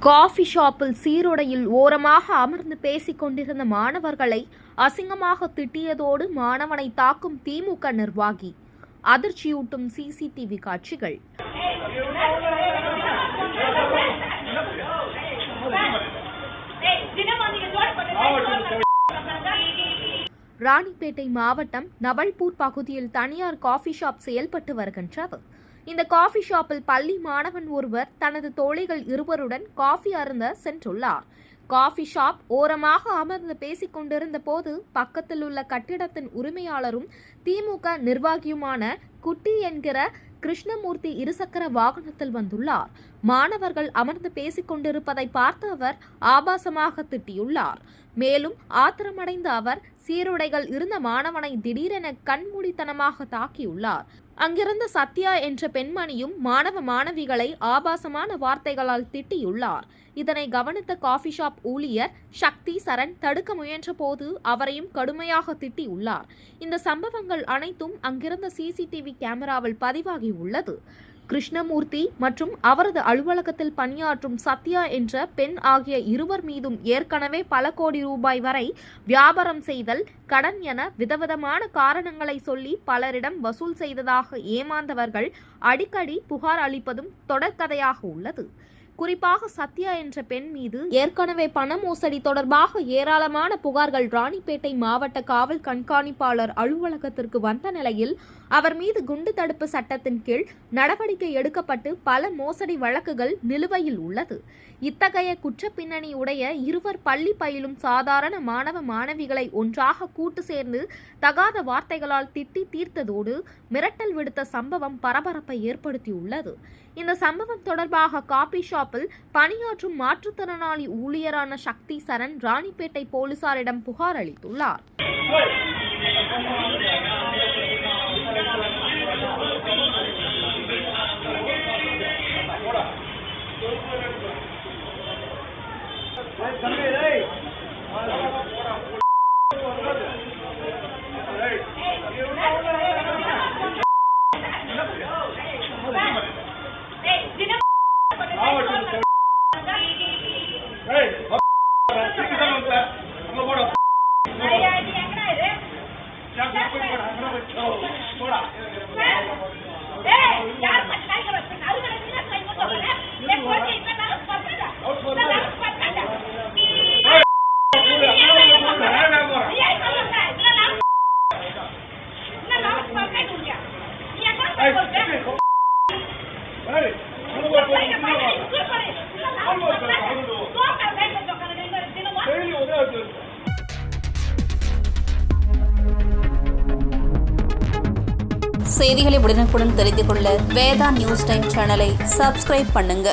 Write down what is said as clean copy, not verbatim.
Coffee ஷாப்பில் சீருடையில் ஓரமாக அமர்ந்து பேசிக் கொண்டிருந்த மாணவர்களை அசிங்கமாக திட்டியதோடு மாணவனை தாக்கும் திமுக நிர்வாகி. அதிர்ச்சியூட்டும் சிசிடிவி காட்சிகள். ராணிப்பேட்டை மாவட்டம் நவல்பூர் பகுதியில் தனியார் காஃபி ஷாப் செயல்பட்டு வருகின்றது. இந்த காஃபி ஷாப்பில் பள்ளி மாணவன் ஒருவர் தனது தோழிகள் இருவருடன் காஃபி அருந்த சென்றுள்ளார். காஃபி ஷாப் ஓரமாக அமர்ந்து பேசிக் கொண்டிருந்த போது பக்கத்தில் உள்ள கட்டிடத்தின் உரிமையாளரும் திமுக நிர்வாகியுமான குட்டி என்கிற கிருஷ்ணமூர்த்தி இருசக்கர வாகனத்தில் வந்துள்ளார். மாணவர்கள் அமர்ந்து பேசிக் கொண்டிருப்பதை பார்த்த அவர் ஆபாசமாக திட்டியுள்ளார். மேலும் ஆத்திரமடைந்த அவர் சீருடைகள் இருந்த மாணவனை திடீரென கண்மூடித்தனமாக தாக்கியுள்ளார். அங்கிருந்த சத்யா என்ற பெண்மணியும் மாணவ மாணவிகளை ஆபாசமான வார்த்தைகளால் திட்டியுள்ளார். இதனை கவனித்த காஃபி ஷாப் ஊழியர் சக்தி சரண் தடுக்க முயன்ற போது அவரையும் கடுமையாக திட்டியுள்ளார். இந்த சம்பவங்கள் அனைத்தும் அங்கிருந்த சிசிடிவி கேமராவில் பதிவாகியுள்ளது. கிருஷ்ணமூர்த்தி மற்றும் அவரது அலுவலகத்தில் பணியாற்றும் சத்யா என்ற பெண் ஆகிய இருவர் மீதும் ஏற்கனவே பல கோடி ரூபாய் வரை வியாபாரம் செய்தல், கடன் என விதவிதமான காரணங்களை சொல்லி பலரிடம் வசூல் செய்ததாக ஏமாந்தவர்கள் அடிக்கடி புகார் அளிப்பதும் தொடர்கதையாக உள்ளது. குறிப்பாக சத்யா என்ற பெண் மீது ஏற்கனவே பண மோசடி தொடர்பாக ஏராளமான புகார்கள் ராணிப்பேட்டை மாவட்ட காவல் கண்காணிப்பாளர் அலுவலகத்திற்கு வந்த நிலையில் அவர் மீது குண்டு தடுப்பு சட்டத்தின் கீழ் நடவடிக்கை எடுக்கப்பட்டு பல மோசடி வழக்குகள் நிலுவையில் உள்ளது. இத்தகைய குற்ற பின்னணி உடைய இருவர் பள்ளி பயிலும் சாதாரண மாணவ மாணவிகளை ஒன்றாக கூட்டு சேர்ந்து தகாத வார்த்தைகளால் திட்டி தீர்த்ததோடு மிரட்டல் விடுத்த சம்பவம் பரபரப்பை ஏற்படுத்தியுள்ளது. இந்த சம்பவம் தொடர்பாக காபி ஷாப்பில் பணியாற்றும் மாற்றுத்திறனாளி ஊழியரான சக்தி சரண் ராணிப்பேட்டை போலீசாரிடம் புகார் அளித்துள்ளார். செய்திகளை உடனுக்குடன் தெரிந்து கொள்ள வேதா நியூஸ் டைம் சேனலை சப்ஸ்கிரைப் பண்ணுங்க.